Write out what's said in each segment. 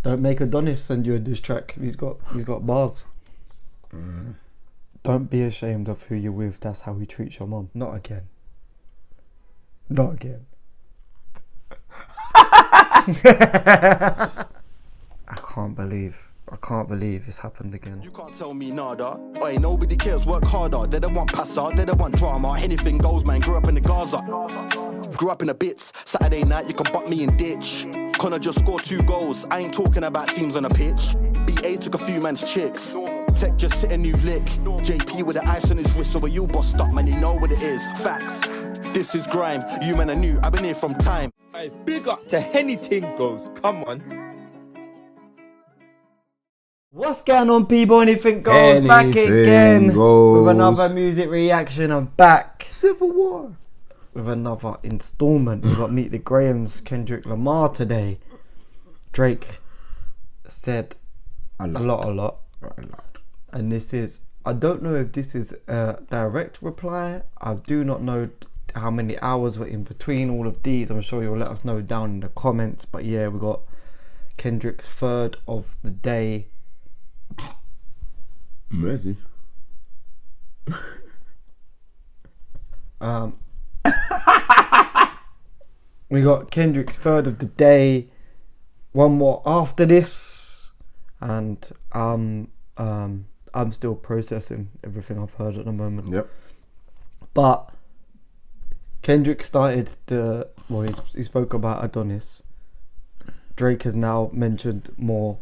Don't make Adonis send you a diss track. He's got bars. Don't be ashamed of who you're with. That's how he treats your mom. Not again. Not again. I can't believe it's happened again. You can't tell me nada. Oi, nobody cares, work harder. They don't want passa, they don't want drama. Hennything goes, man. Grew up in the Gaza. Grew up in the bits. Saturday night, you can butt me in ditch. Connor just scored 2 goals. I ain't talking about teams on a pitch. BA took a few man's chicks. Tech just hit a new lick. JP with the ice on his wrist, so we all bossed up, man. You know what it is. Facts. This is grime. You man are new. I've been here from time. Hey, big up to Hennything Goes. Come on. What's going on, people? Hennything Goes back again with another music reaction. I'm back. Civil War. With another installment. We've got Meet the Grahams, Kendrick Lamar today. Drake said a lot. And this is, I don't know if this is a direct reply. I do not know how many hours were in between all of these. I'm sure you'll let us know down in the comments. But yeah, we got Kendrick's third of the day. Mercy. We got Kendrick's third of the day. One more after this, and I'm still processing everything I've heard at the moment. Yep. But Kendrick started he spoke about Adonis. Drake has now mentioned more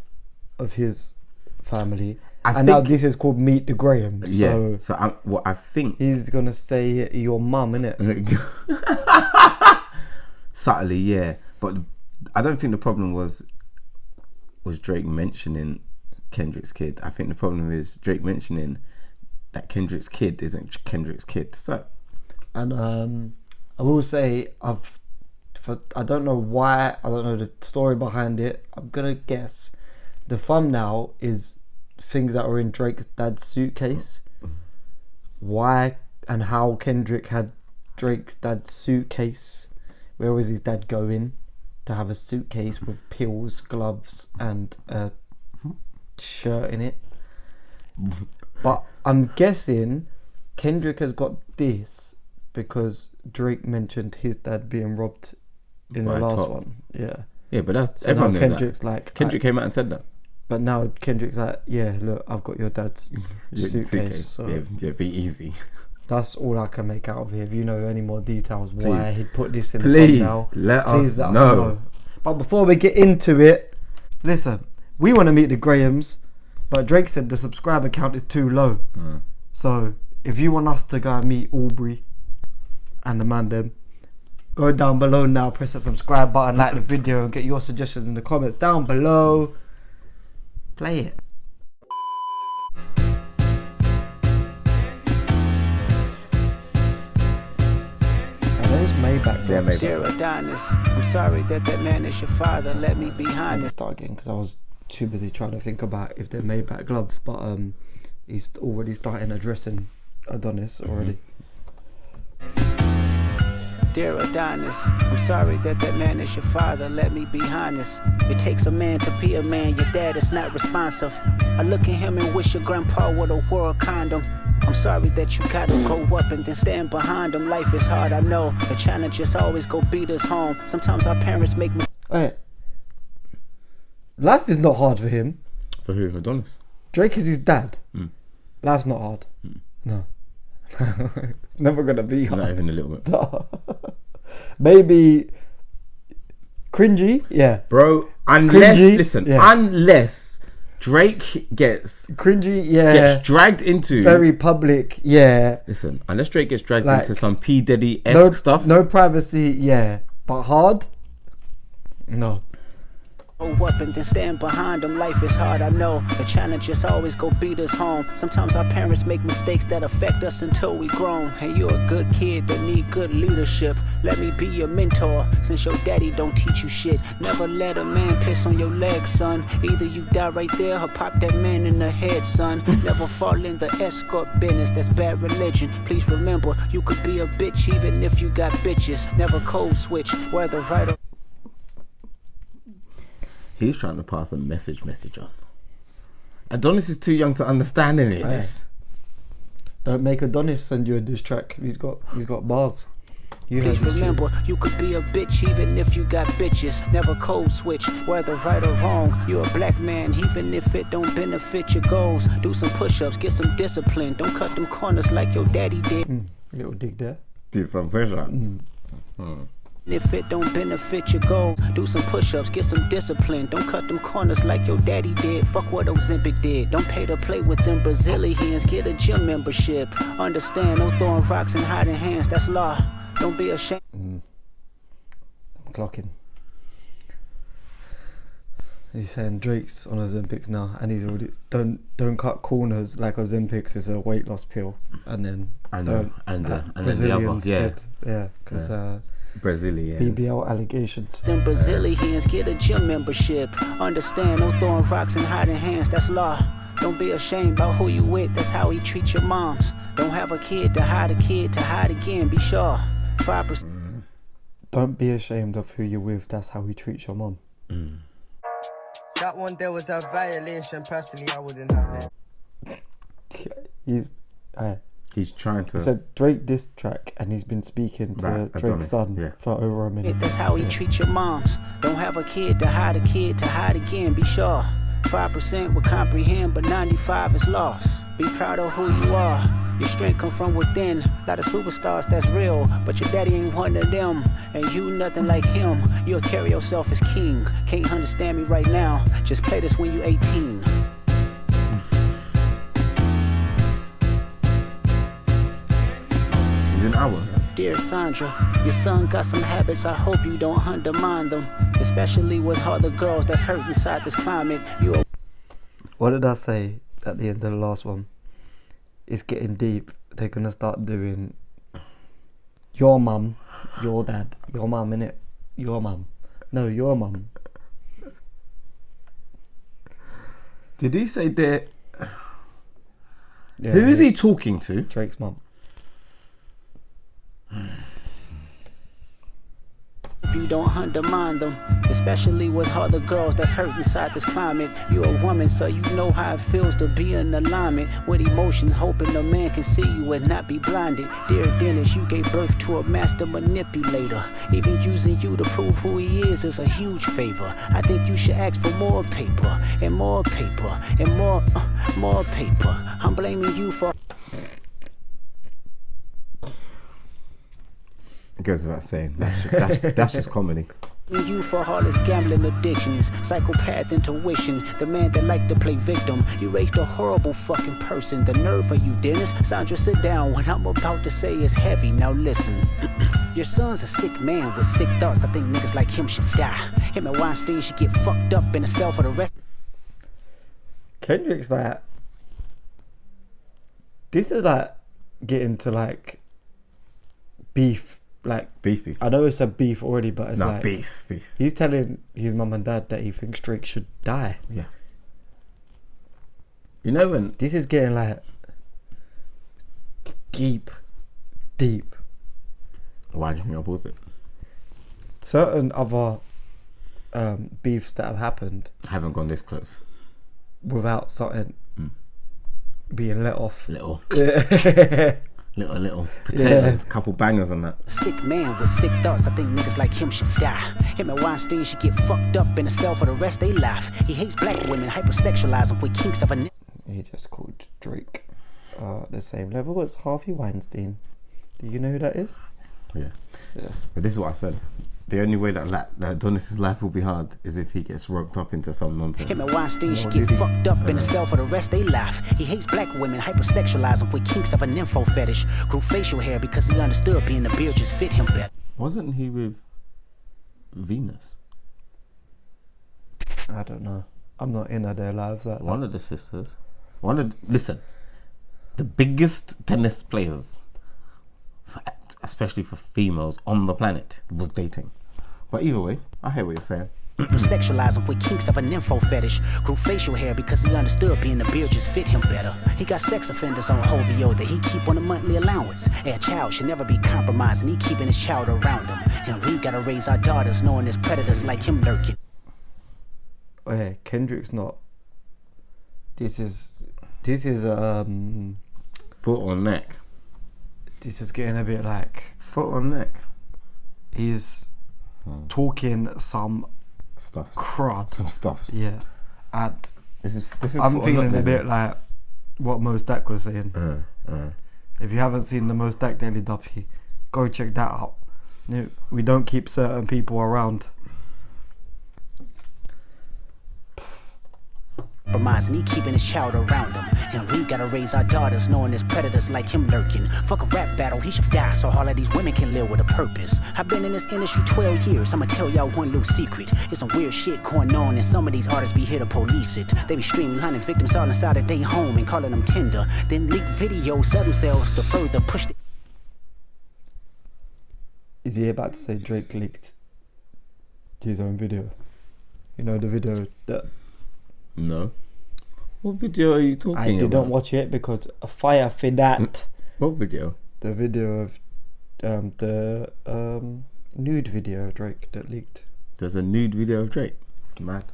of his family. Now this is called Meet the Grahams. Yeah. So I think he's gonna say your mum, innit? Subtly, yeah. But I don't think the problem was Drake mentioning Kendrick's kid. I think the problem is Drake mentioning that Kendrick's kid isn't Kendrick's kid. So, and I will say I don't know why, I don't know the story behind it. I'm gonna guess the thumbnail is things that are in Drake's dad's suitcase. Why and how Kendrick had Drake's dad's suitcase. Where was his dad going to have a suitcase with pills, gloves, and a shirt in it? But I'm guessing Kendrick has got this because Drake mentioned his dad being robbed in the last one. Yeah, but that's so everyone now knows Kendrick's that. like Kendrick came out and said that. But now Kendrick's like, yeah, look, I've got your dad's suitcase. So yeah, be easy. that's all I can make out of here. If you know any more details why he put this in the thumbnail, let us know. But before we get into it, listen, we want to meet the Grahams, but Drake said the subscriber count is too low. So if you want us to go and meet Aubrey and the man them, go down below now, press the subscribe button, like the video, and get your suggestions in the comments down below. Play it. Maybach. Dear Adonis, I'm sorry that man is your father. Let me behind it. Start again because I was too busy trying to think about if they're Maybach gloves, but he's already starting addressing Adonis already. Dear Adonis, I'm sorry that man is your father. Let me be honest. It takes a man to be a man. Your dad is not responsive. I look at him and wish your grandpa would have wore a condom. I'm sorry that you gotta grow up and then stand behind him. Life is hard, I know. The challenges always go beat us home. Sometimes our parents make mistakes. Wait. Life is not hard for him. For who? Adonis? Drake is his dad. Life's not hard. No. It's never gonna be hard. Not even a little bit. No. Maybe cringy, yeah. Bro, unless Drake gets cringy, yeah. Gets dragged into very public, yeah. Listen, unless Drake gets dragged into some P Diddy-esque stuff. No privacy, yeah. But hard? No. Grow up and then stand behind them. Life is hard, I know. The challenges always go beat us home. Sometimes our parents make mistakes that affect us until we grown. Hey, you're a good kid that need good leadership. Let me be your mentor, since your daddy don't teach you shit. Never let a man piss on your leg, son. Either you die right there or pop that man in the head, son. Never fall in the escort business, that's bad religion. Please remember, you could be a bitch even if you got bitches. Never code switch, whether right or He's trying to pass a message on. Adonis is too young to understand any of this. Don't make Adonis send you a diss track. He's got bars. You Please heard this remember, you could be a bitch even if you got bitches. Never code switch, whether right or wrong. You're a black man, even if it don't benefit your goals. Do some push-ups, get some discipline. Don't cut them corners like your daddy did. little dig there. Do some pressure. If it don't benefit your goals, do some push-ups, get some discipline. Don't cut them corners like your daddy did. Fuck what Ozempic did. Don't pay to play with them Brazilians. Get a gym membership. Understand, no throwing rocks and hiding hands. That's law. Don't be ashamed. I'm clocking. He's saying Drake's on Ozempics now, and he's already don't cut corners like Ozempics is a weight loss pill, and then And then the Brazilians other, yeah, because Brazilians. BBL allegations. Them Brazilians, get a gym membership. Understand, no throwing rocks and hiding hands. That's law. Don't be ashamed about who you with. That's how he treat your moms. Don't have a kid to hide again. Be sure. 5%. Don't be ashamed of who you're with. That's how he treats your mom. That one there was a violation. Personally, I wouldn't have it. He's trying to. He said Drake diss track, and he's been speaking to Right, Drake's Adonis, son yeah. for over a minute. That's how he treat your moms. Don't have a kid to hide again. Be sure. 5% will comprehend, but 95 is lost. Be proud of who you are. Your strength come from within. Lot of superstars that's real, but your daddy ain't one of them. And you nothing like him. You'll carry yourself as king. Can't understand me right now. Just play this when you 18. He's an hour. Dear Sandra, your son got some habits, I hope you don't undermine them. Especially with all the girls that's hurt inside this climate. What did I say at the end of the last one? It's getting deep. They're gonna start doing your mum, your dad, your mum, innit? Your mum. No, your mum. Did he say that? Yeah, Who is he talking to? Drake's mum. You don't undermine them, especially with all the girls that's hurt inside this climate. You're a woman, so you know how it feels to be in alignment with emotion, hoping a man can see you and not be blinded. Dear Dennis, you gave birth to a master manipulator. Even using you to prove who he is a huge favor. I think you should ask for more paper and more paper and more paper. I'm blaming you for. It goes without saying. That's just comedy. You for all his gambling addictions, psychopath intuition, the man that liked to play victim. You raised a horrible fucking person. The nerve of you, Dennis. Sandra, sit down. What I'm about to say is heavy. Now listen. Your son's a sick man with sick thoughts. I think niggas like him should die. Him and Weinstein should get fucked up in a cell for the rest. Kendrick's like, this is like getting to like beef. Like Beefy. I know it's a beef already, but it's like beef. he's telling his mum and dad that he thinks Drake should die. Yeah. You know when This is getting like deep. why do you think I paused it? Certain other beefs that have happened I haven't gone this close. without something being let off. Little Yeah. little potatoes, couple bangers on that. Sick man with sick thoughts. I think niggas like him should die. Him and Weinstein should get fucked up in a cell for the rest of their life. He hates black women, hypersexualize them with kinks of a. He just called Drake the same level as Harvey Weinstein. Do you know who that is? Yeah. Yeah. But this is what I said. The only way that Adonis' life will be hard is if he gets roped up into some nonsense. Him and Weinstein should get fucked up in a cell for the rest of their life. He hates black women, hypersexualize them with kinks of a nympho fetish. Grew facial hair because he understood being the beard just fit him better. Wasn't he with Venus? I don't know. I'm not in their lives like One of the sisters. Listen, the biggest tennis players, especially for females on the planet, was dating. But either way, I hear what you're saying. Sexualize him with kinks of a nympho fetish. Grew facial hair because he understood being the beard just fit him better. He got sex offenders on OVO that he keep on a monthly allowance. A child should never be compromised and he keeping his child around him. And we gotta raise our daughters knowing there's predators like him lurking. Oh yeah, Kendrick's not. This is Foot on neck. this is getting a bit like Foot on neck. he's talking some Stuff. crud. Some stuffs. Yeah, and This is I'm foot on feeling neck a bit business. like what Mo Stack was saying. Uh. If you haven't seen the Mo Stack Daily Duppy, go check that out. No, we don't keep certain people around. Compromising, he keeping his child around him. And we gotta raise our daughters knowing there's predators like him lurking. Fuck a rap battle, he should die so all of these women can live with a purpose. I've been in this industry 12 years, I'ma tell y'all one little secret. There's some weird shit going on and some of these artists be here to police it. They be streamlining victims all inside of their home and calling them tender. Then leak videos of themselves to further push the Is he about to say Drake leaked his own video? You know the video that No. What video are you talking about? I didn't watch it because a fire for that. What video? The video of the nude video of Drake that leaked. There's a nude video of Drake. Mad.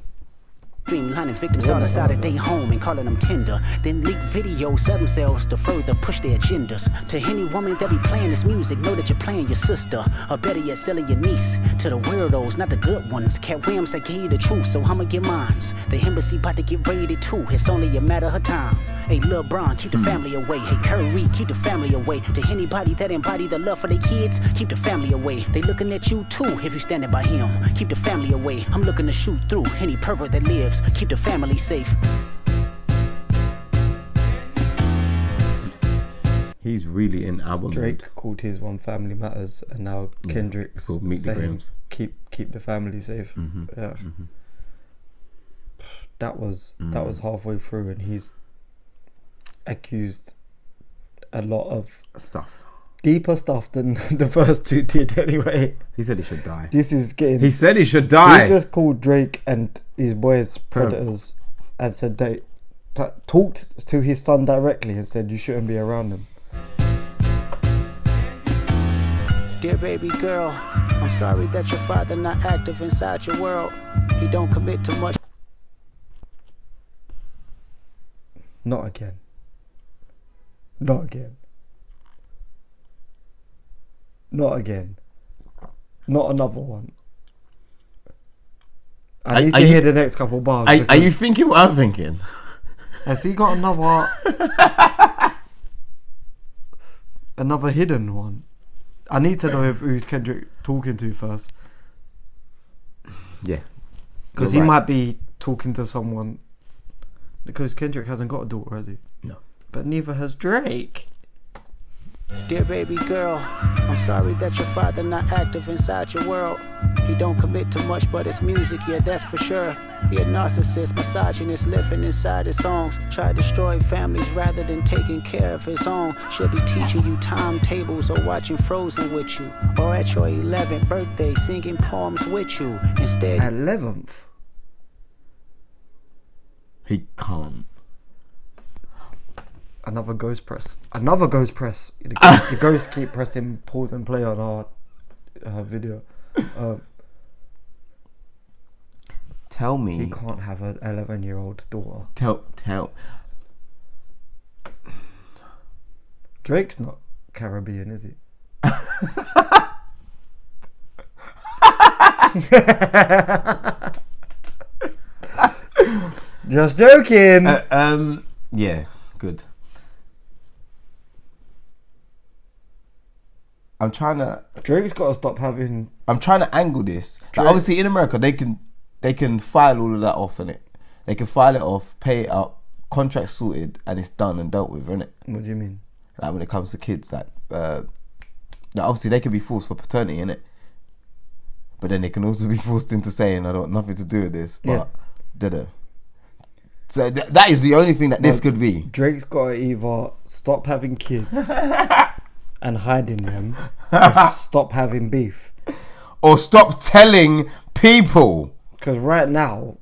streamlining victims all inside of their home and calling them tender. Then leak videos of themselves to further push their agendas. To any woman that be playing this music, know that you're playing your sister, or better yet, selling your niece. To the weirdos, not the good ones. Cat Williams, I gave you the truth, so I'ma get mines. The embassy about to get raided too. It's only a matter of time. Hey, Lil Bron, keep the family away. Hey, Curry, keep the family away. To anybody that embody the love for their kids, keep the family away. They looking at you too if you standing by him. Keep the family away. I'm looking to shoot through any pervert that lives. Keep the family safe. He's really in album Drake mode. called his one Family Matters, and now Kendrick's called Meet the saying Grahams. keep the family safe. Yeah, that was halfway through, and he's accused a lot of Stuff. deeper stuff than the first two did. Anyway, He said he should die. this is getting. He said he should die. He just called Drake and his boys predators, and said they talked to his son directly and said you shouldn't be around him. Dear baby girl, I'm sorry that your father not active inside your world. He don't commit to much. Not again. Not again. Not again. Not another one. I need to hear the next couple bars. Are you because- thinking what I'm thinking? Has he got another hidden one? I need to know who's Kendrick talking to first, Yeah. because You're he right. might be talking to someone. Because Kendrick hasn't got a daughter, has he? No. But neither has Drake. Dear baby girl, I'm sorry that your father not active inside your world. He don't commit to much but it's music, yeah, that's for sure. He a narcissist, misogynist, living inside his songs. Try to destroy families rather than taking care of his own. Should be teaching you timetables or watching Frozen with you. Or at your 11th birthday singing poems with you. Instead, 11th. He can't. Another ghost press. Another ghost press. The ghosts keep pressing pause and play on our video. Tell He me. can't have an 11-year-old daughter. Tell. Drake's not Caribbean, is he? Just joking. Yeah. Good. I'm trying to Drake's got to stop having. angle this. Like, obviously, in America, they can file all of that off, innit? They can file it off, pay it up, contract sorted, and it's done and dealt with, innit? What do you mean? Like when it comes to kids, like obviously they can be forced for paternity, innit? But then they can also be forced into saying, "I don't want nothing to do with this." But did it? So that is the only thing that this could be. Drake's got to either stop having kids and hiding them, or stop having beef. Or stop telling people. Because right now,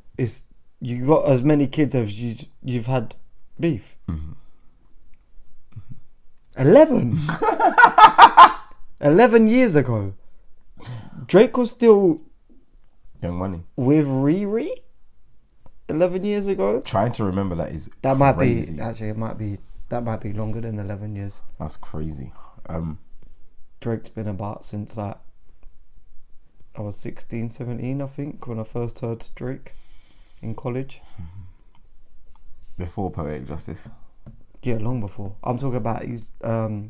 you got as many kids as you've had beef. 11. 11 years ago, Drake was still Young Money. with Riri. 11 years ago. Trying to remember that is That might crazy. be actually. It might be. That might be longer than 11 years. That's crazy. Drake's been about since like I was 16, 17, I think, when I first heard Drake in college. Before Poetic Justice. Yeah, long before. I'm talking about his I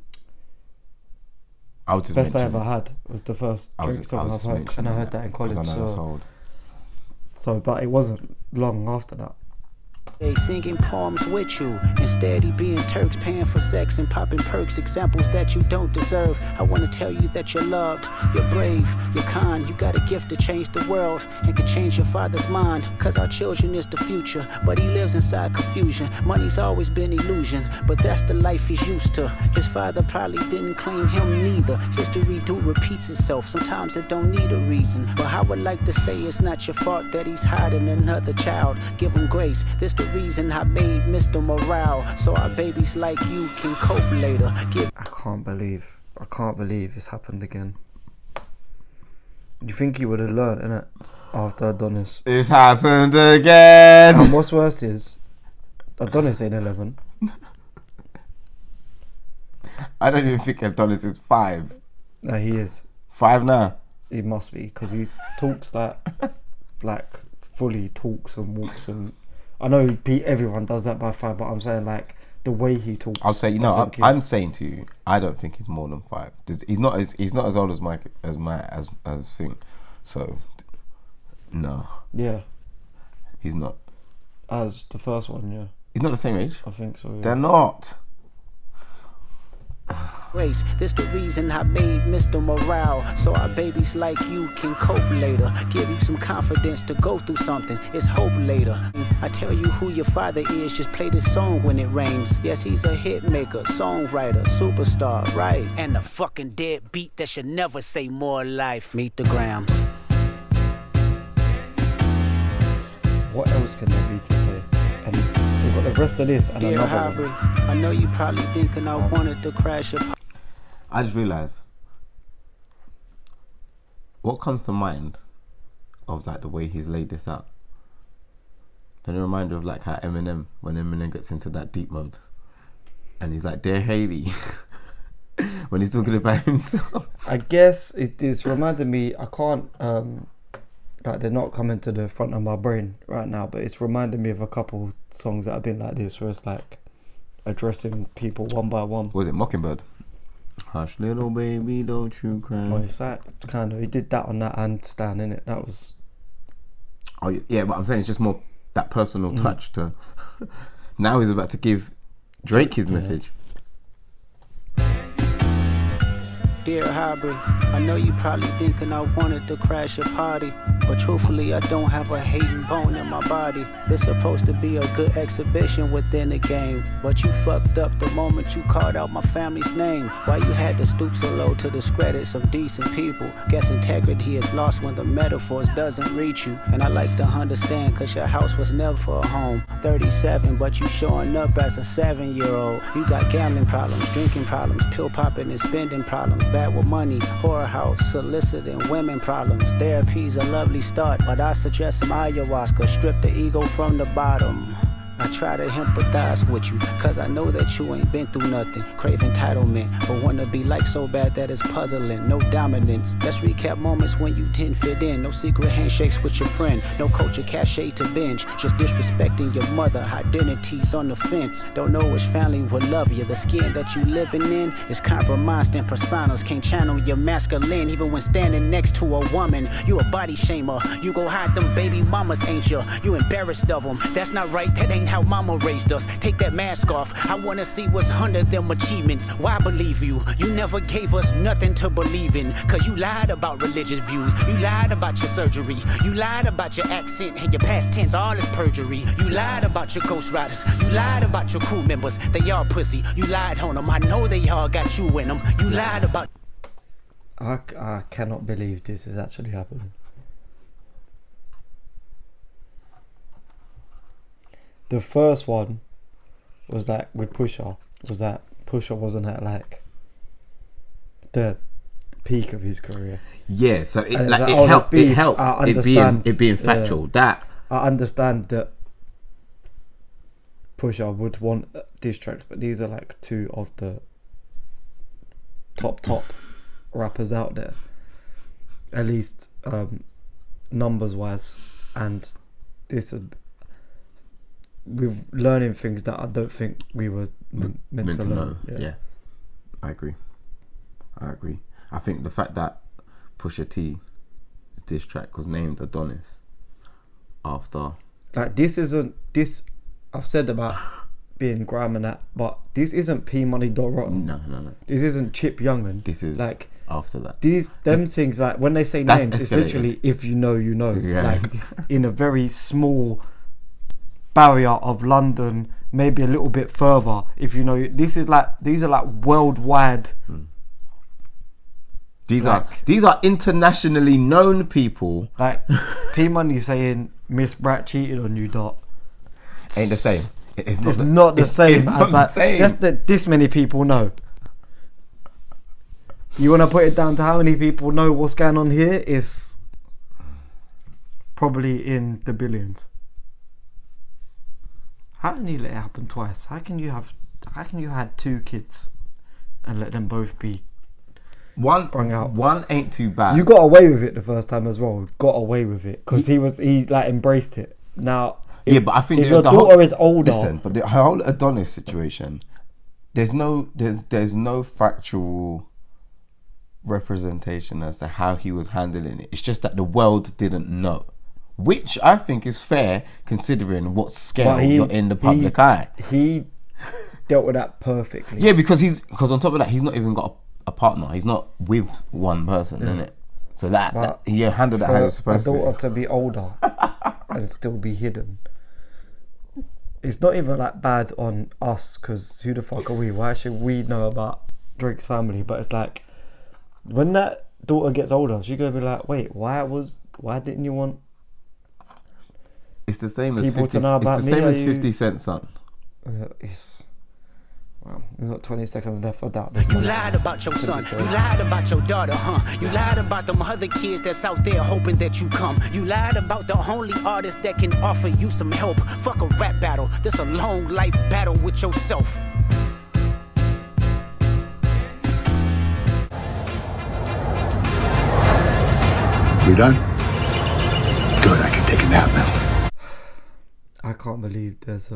was just Best I mentioning- Ever Had was the first Drake song I've just heard, mentioning and I heard that in college. 'cause I know that's old. So, but it wasn't long after that. They singing poems with you. Instead, he being Turks, paying for sex and popping perks, examples that you don't deserve. I want to tell you that you're loved, you're brave, you're kind. You got a gift to change the world and can change your father's mind. Cause our children is the future, but he lives inside confusion. Money's always been illusion, but that's the life he's used to. His father probably didn't claim him neither. History do repeats itself, sometimes it don't need a reason. But I would like to say it's not your fault that he's hiding another child. Give him grace, this the reason I made Mr. Morale, so our babies like you can cope later. I can't believe it's happened again. You think he would have learned, innit? After Adonis. It's happened again. And what's worse is, Adonis ain't 11. I don't even think Adonis is 5. No, he is. 5 now. He must be, because he talks like fully talks and walks and. I know everyone does that by 5, but I'm saying like the way he talks. I'll say, I'm saying to you, I don't think he's more than 5. He's not as old as Mike as thing. So no. Yeah. He's not. As the first one, yeah. He's not the same age. I think so. Yeah. They're not. Race, this the reason I made Mr. Morale, so our babies like you can cope later. Give you some confidence to go through something, it's hope later. I tell you who your father is, just play this song when it rains. Yes, he's a hit maker, songwriter, superstar, right? And a fucking dead beat that should never say more life. Meet the Grams. What else can there be to say? And they've got the rest of this and Dear another Hybrid, one. I know you probably thinking I wanted to crash your I just realised what comes to mind of like the way he's laid this out. Then a reminder of like how Eminem, when Eminem gets into that deep mode, and he's like, "Dear Haley," when he's talking about himself. I guess it is reminding me. I can't. Like they're not coming to the front of my brain right now, but it's reminding me of a couple songs that have been like this, where it's like addressing people one by one. Was it Mockingbird? Hush, little baby, don't you cry. Well, it's like kind of he did that on that and Stan, innit? That was. Oh yeah, but I'm saying it's just more that personal touch to. Now he's about to give Drake his message. Dear Hybrid, I know you probably thinking I wanted to crash your party, but truthfully I don't have a hating bone in my body. This supposed to be a good exhibition within the game, but you fucked up the moment you called out my family's name. Why you had to stoop so low to discredit some decent people? Guess integrity is lost when the metaphors doesn't reach you. And I like to understand, cause your house was never a home. 37, but you showing up as a 7-year-old. You got gambling problems, drinking problems, pill popping and spending problems. Bad with money, whorehouse, soliciting women problems. Therapy's a lovely start, but I suggest some ayahuasca. Strip the ego from the bottom. I try to empathize with you, cause I know that you ain't been through nothing. Crave entitlement, but wanna be like so bad that it's puzzling. No dominance. Let's recap moments when you didn't fit in. No secret handshakes with your friend. No culture cachet to binge. Just disrespecting your mother. Identities on the fence. Don't know which family will love you. The skin that you living in is compromised in personas. Can't channel your masculine even when standing next to a woman. You a body shamer. You go hide them baby mamas, ain't you? You embarrassed of them. That's not right. That ain't how mama raised us. Take that mask off. I wanna see what's under them achievements. Why believe you? You never gave us nothing to believe in. Cause you lied about religious views. You lied about your surgery. You lied about your accent and your past tense. All is perjury. You lied about your ghost riders. You lied about your crew members. They all pussy. You lied on them. I know they all got you in them. You lied about. I cannot believe this is actually happening. The first one was like with Pusha. Was that Pusha wasn't at like the peak of his career? Yeah, so it And like it's it like, oh, helped. there's It beef. helped. I It being factual. That I understand that Pusha would want diss tracks, but these are like two of the top rappers out there, at least numbers wise, and this is we're learning things that I don't think we was meant to learn. Yeah, I agree. I think the fact that Pusha T's diss track was named Adonis after, like, this isn't this. I've said about being grime and that, but this isn't P Money Rotten. No. This isn't Chip Young'un. This is like after that. Them things, like when they say That's names, it's escalated. literally if you know, you know. Yeah. Like in a very small barrier of London, maybe a little bit further. If you know, these are like worldwide. These are internationally known people. Like P Money saying Miss Brat cheated on you, dot. Ain't the same. It's Not the same it's not as the that. same. Just that this many people know. You want to put it down to how many people know what's going on here? Is probably in the billions. How can you let it happen twice? How can you had 2 kids and let them both be sprung out? One ain't too bad. You got away with it the first time as well. Got away with it because he like embraced it. Now, but I think if your daughter is older, listen, but the whole Adonis situation, there's no factual representation as to how he was handling it. It's just that the world didn't know, which I think is fair considering what scale you're in the public eye. He dealt with that perfectly. Yeah, because on top of that, he's not even got a partner. He's not with one person, innit? So that he handled it how he was supposed a daughter to. to be older and still be hidden. It's not even like bad on us, because who the fuck are we? Why should we know about Drake's family? But it's like, when that daughter gets older, she's gonna be like, wait, why didn't you want It's the same as people 50, to know about it's the me? same Are as you- 50 Cent's son. Well, we've got 20 seconds left. I doubt You lied about your son, you lied about your daughter, You lied about them other kids that's out there hoping that you come. You lied about the only artist that can offer you some help. Fuck a rap battle, this a long life battle with yourself. We done? Good, I can take a nap now. I can't believe there's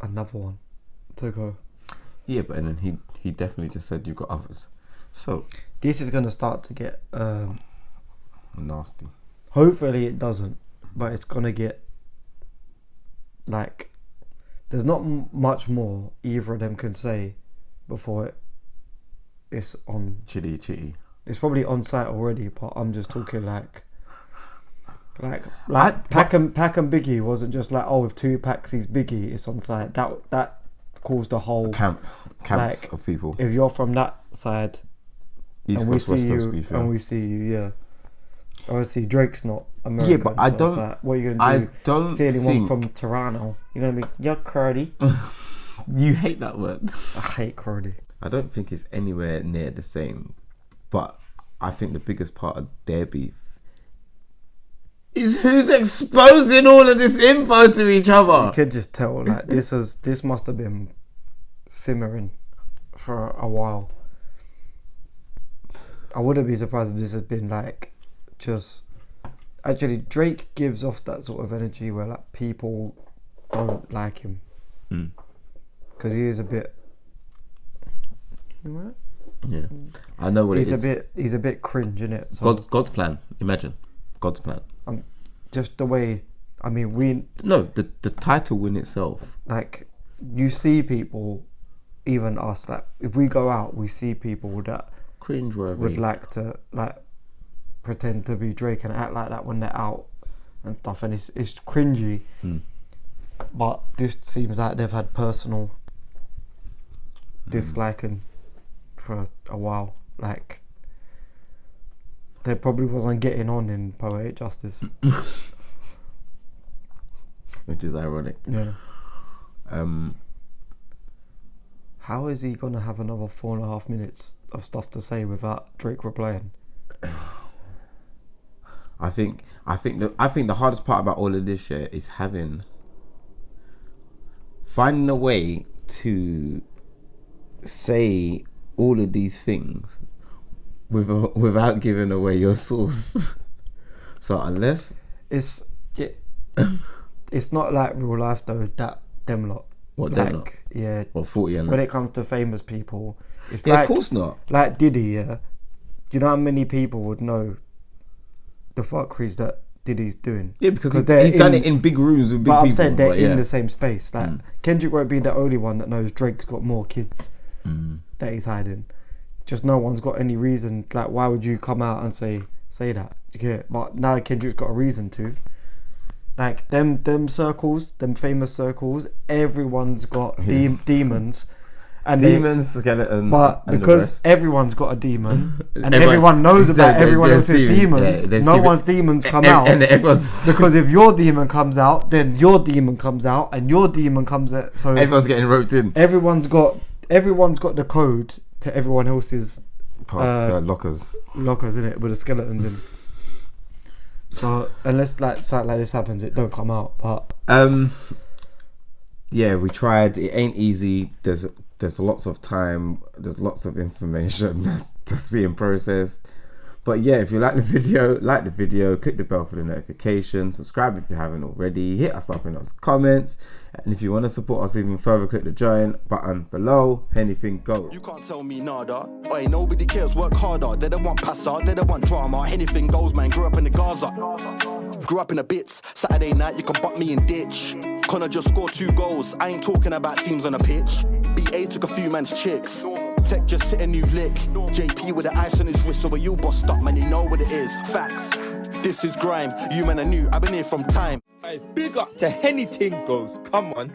another one to go. Yeah, but and then he definitely just said you've got others. So This is gonna start to get nasty. hopefully it doesn't, but it's gonna get like there's not much more either of them can say before it's on. Chitty. It's probably on site already, but I'm just talking like Pac and Biggie wasn't just like, oh, if Tupac's he's Biggie, it's on site. That caused the whole Camps like, of people. If you're from that side East and we Coast, West see Coast you beef, yeah. and we see you, yeah. Obviously Drake's not American. Yeah, but I so it's don't- like, what are you gonna I do? don't see anyone think- from Toronto? You're gonna be, you're Curdy. You hate that word. I hate Curdy. I don't think it's anywhere near the same, but I think the biggest part of their beef is who's exposing all of this info to each You other. could just tell like this must have been simmering for a while. I wouldn't be surprised if this has been like just actually Drake gives off that sort of energy where like people don't like him because he is a bit. What? Yeah, I know what He's it is. he's a bit cringe, innit? So God's plan. Imagine God's plan. just the way. I mean, The title in itself. like you see people, even us, like if we go out, we see people that Cringeworthy. would like to like pretend to be Drake and act like that when they're out and stuff, and it's cringy. But this seems like they've had personal disliking for a while. Like they probably wasn't getting on in Poetic Justice. Which is ironic. Yeah. How is he gonna have another 4.5 minutes of stuff to say without Drake replying? I think the hardest part about all of this shit is having finding a way to say all of these things without giving away your source. So unless it's not like real life though. That them lot. What like, them lot? Yeah. Or 40 and when it comes to famous people, it's yeah, like, of course not. Like Diddy, yeah. Do you know how many people would know the fuckeries that Diddy's doing? Yeah, because he's done it in big rooms with big people. But I'm saying they're yeah. in the same space. Like Kendrick won't be the only one that knows Drake's got more kids that he's hiding. Just no one's got any reason. Like, why would you come out and say that? You get it? But now Kendrick's got a reason to. Like them circles, them famous circles. Everyone's got demons. And demons, skeletons. But because everyone's got a demon and everyone knows about everyone else's demons, no one's demons come out. And everyone's because if your demon comes out, then your demon comes out, and your demon comes out. So everyone's getting roped in. Everyone's got the code to everyone else's lockers, in it with the skeletons in. So unless like something like this happens, it don't come out. But yeah, we tried. It ain't easy. There's lots of time. There's lots of information that's just being processed. But yeah, if you like the video, click the bell for the notification, subscribe if you haven't already, hit us up in those comments, and if you want to support us even further, click the join button below. Hennything Goes. You can't tell me nada. Oi, nobody cares, work harder. They don't want pasta, they don't want drama. Hennything goes, man. Grew up in the Gaza. Grew up in the bits. Saturday night, you can butt me in ditch. Connor just scored 2 goals. I ain't talking about teams on a pitch. BA took a few man's chicks. Tech just hit a new lick. JP with the ice on his wrist, so where you bossed up, man, you know what it is. Facts. This is grime. You man are new. I've been here from time. Hey, big up to Hennything Goes. Come on.